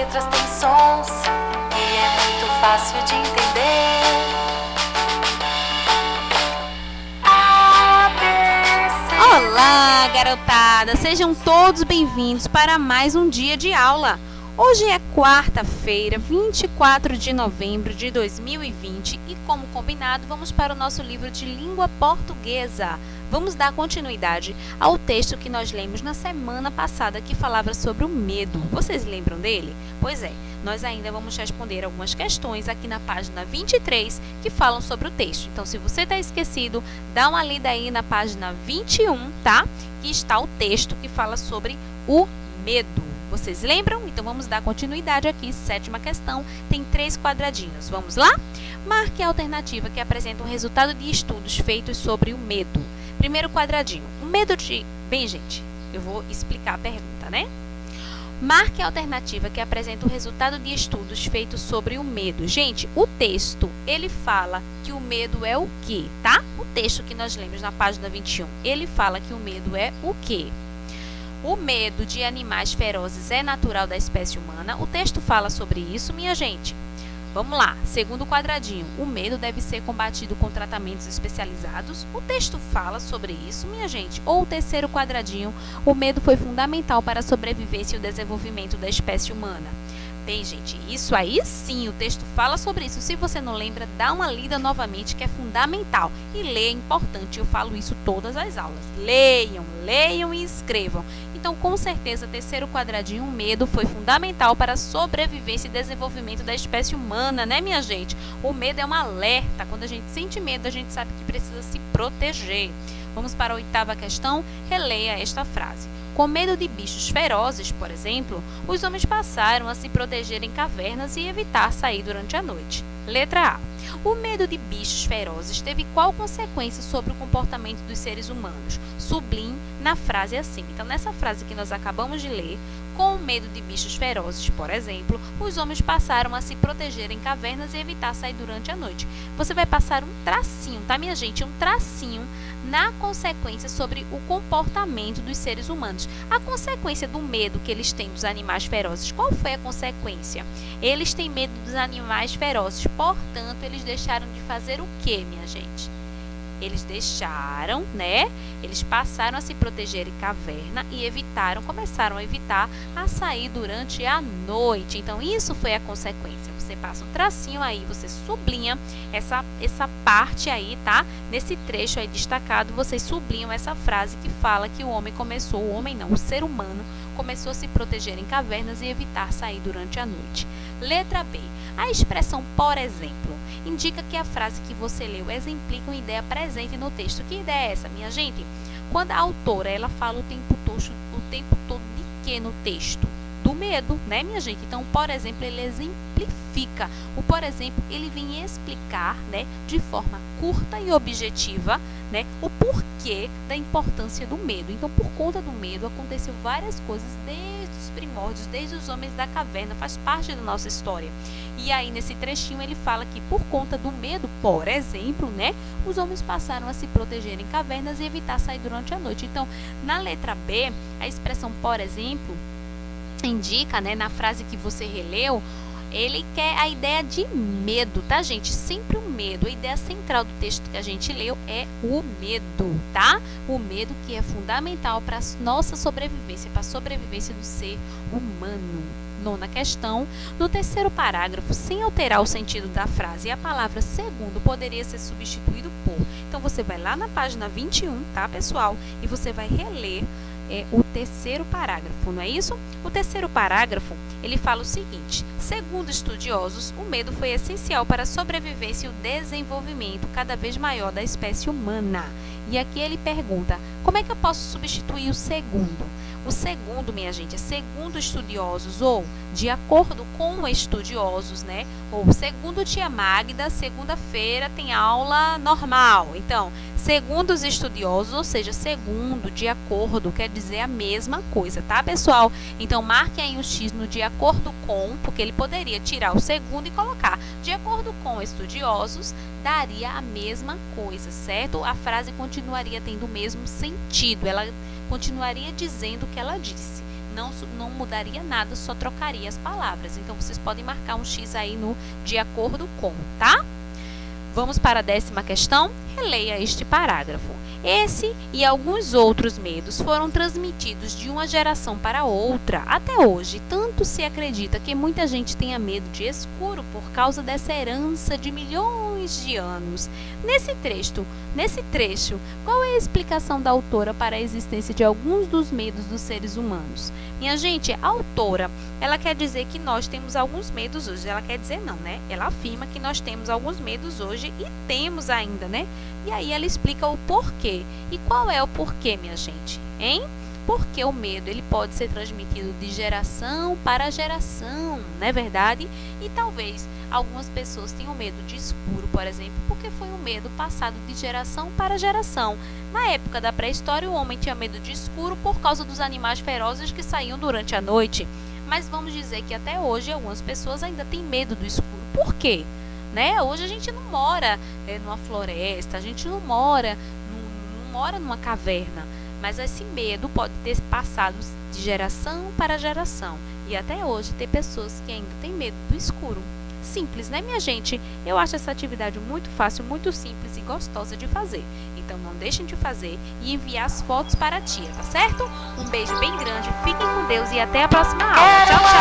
letras têm sons e é muito fácil de entender. Olá, garotada! Sejam todos bem-vindos para mais um dia de aula. Hoje é quarta-feira, 24 de novembro de 2020 e, como combinado, vamos para o nosso livro de língua portuguesa. Vamos dar continuidade ao texto que nós lemos na semana passada, que falava sobre o medo. Vocês lembram dele? Pois é, nós ainda vamos responder algumas questões aqui na página 23 que falam sobre o texto. Então, se você está esquecido, dá uma lida aí na página 21, tá? Que está o texto que fala sobre o medo. Vocês lembram? Então, vamos dar continuidade aqui. Sétima questão, tem 3 quadradinhos. Vamos lá? Marque a alternativa que apresenta o resultado de estudos feitos sobre o medo. Primeiro quadradinho, o medo de... Bem, gente, eu vou explicar a pergunta, né? Marque a alternativa que apresenta o resultado de estudos feitos sobre o medo. Gente, o texto, ele fala que o medo é o quê, tá? O texto que nós lemos na página 21, ele fala que o medo é o quê? O medo de animais ferozes é natural da espécie humana. O texto fala sobre isso, minha gente. Vamos lá, segundo quadradinho, o medo deve ser combatido com tratamentos especializados. O texto fala sobre isso, minha gente. Ou o terceiro quadradinho, o medo foi fundamental para a sobrevivência e o desenvolvimento da espécie humana. Bem, gente, isso aí sim, o texto fala sobre isso. Se você não lembra, dá uma lida novamente, que é fundamental. E ler é importante, eu falo isso todas as aulas. Leiam, leiam e escrevam. Então, com certeza, terceiro quadradinho, o medo foi fundamental para a sobrevivência e desenvolvimento da espécie humana, né, minha gente? O medo é um alerta. Quando a gente sente medo, a gente sabe que precisa se proteger. Vamos para a 8ª questão. Releia esta frase. Com medo de bichos ferozes, por exemplo, os homens passaram a se proteger em cavernas e evitar sair durante a noite. Letra A. O medo de bichos ferozes teve qual consequência sobre o comportamento dos seres humanos? Sublinhe na frase assim. Então, nessa frase que nós acabamos de ler, com o medo de bichos ferozes, por exemplo, os homens passaram a se proteger em cavernas e evitar sair durante a noite. Você vai passar um tracinho, tá, minha gente? Um tracinho na consequência sobre o comportamento dos seres humanos. A consequência do medo que eles têm dos animais ferozes, qual foi a consequência? Eles têm medo dos animais ferozes, portanto, eles deixaram de fazer o quê, minha gente? Eles deixaram, né? Eles passaram a se proteger em caverna e começaram a evitar a sair durante a noite. Então, isso foi a consequência. Você passa um tracinho aí, você sublinha essa parte aí, tá? Nesse trecho aí destacado, vocês sublinham essa frase que fala que o ser humano começou a se proteger em cavernas e evitar sair durante a noite. Letra B. A expressão por exemplo indica que a frase que você leu exemplifica uma ideia presente no texto. Que ideia é essa, minha gente? Quando a autora ela fala o tempo todo de que no texto? Do medo, né, minha gente? Então, por exemplo, ele exemplifica. O por exemplo, ele vem explicar, né, de forma curta e objetiva, né, o porquê da importância do medo. Então, por conta do medo, aconteceu várias coisas desde os primórdios, desde os homens da caverna, faz parte da nossa história. E aí, nesse trechinho, ele fala que por conta do medo, por exemplo, né, os homens passaram a se proteger em cavernas e evitar sair durante a noite. Então, na letra B, a expressão por exemplo indica, né, na frase que você releu, ele quer a ideia de medo, tá, gente? Sempre o medo. A ideia central do texto que a gente leu é o medo, tá? O medo que é fundamental para a nossa sobrevivência, para a sobrevivência do ser humano. 9ª questão. No terceiro parágrafo, sem alterar o sentido da frase, a palavra segundo poderia ser substituído por. Então, você vai lá na página 21, tá, pessoal? E você vai reler o terceiro parágrafo, não é isso? O terceiro parágrafo, ele fala o seguinte: segundo estudiosos, o medo foi essencial para a sobrevivência e o desenvolvimento cada vez maior da espécie humana. E aqui ele pergunta, como é que eu posso substituir o segundo? O segundo, minha gente, é segundo estudiosos ou de acordo com estudiosos, né? Ou segundo tia Magda, segunda-feira tem aula normal. Então, segundo os estudiosos, ou seja, segundo, de acordo, quer dizer a mesma coisa, tá, pessoal? Então, marque aí um X no de acordo com, porque ele poderia tirar o segundo e colocar de acordo com estudiosos, daria a mesma coisa, certo? A frase continuaria tendo o mesmo sentido, ela continuaria dizendo o que ela disse. não mudaria nada, só trocaria as palavras. Então, vocês podem marcar um X aí no de acordo com, tá? Vamos para a 10ª questão. Releia este parágrafo. Esse e alguns outros medos foram transmitidos de uma geração para outra. Até hoje, tanto se acredita que muita gente tenha medo de escuro por causa dessa herança de milhões de anos. Nesse trecho, qual é a explicação da autora para a existência de alguns dos medos dos seres humanos? Minha gente, a autora, ela quer dizer que nós temos alguns medos hoje. Ela quer dizer não, né? Ela afirma que nós temos alguns medos hoje e temos ainda, né? E aí ela explica o porquê. E qual é o porquê, minha gente? Hein? Porque o medo ele pode ser transmitido de geração para geração, não é verdade? E talvez algumas pessoas tenham medo de escuro, por exemplo, porque foi um medo passado de geração para geração. Na época da pré-história, o homem tinha medo de escuro por causa dos animais ferozes que saíam durante a noite. Mas vamos dizer que até hoje algumas pessoas ainda têm medo do escuro. Por quê? Né? Hoje a gente não mora numa floresta, a gente não mora numa caverna, mas esse medo pode ter passado de geração para geração e até hoje tem pessoas que ainda têm medo do escuro. Simples, né, minha gente? Eu acho essa atividade muito fácil, muito simples e gostosa de fazer. Então não deixem de fazer e enviar as fotos para a tia, tá certo? Um beijo bem grande, fiquem com Deus e até a próxima aula. Tchau, tchau!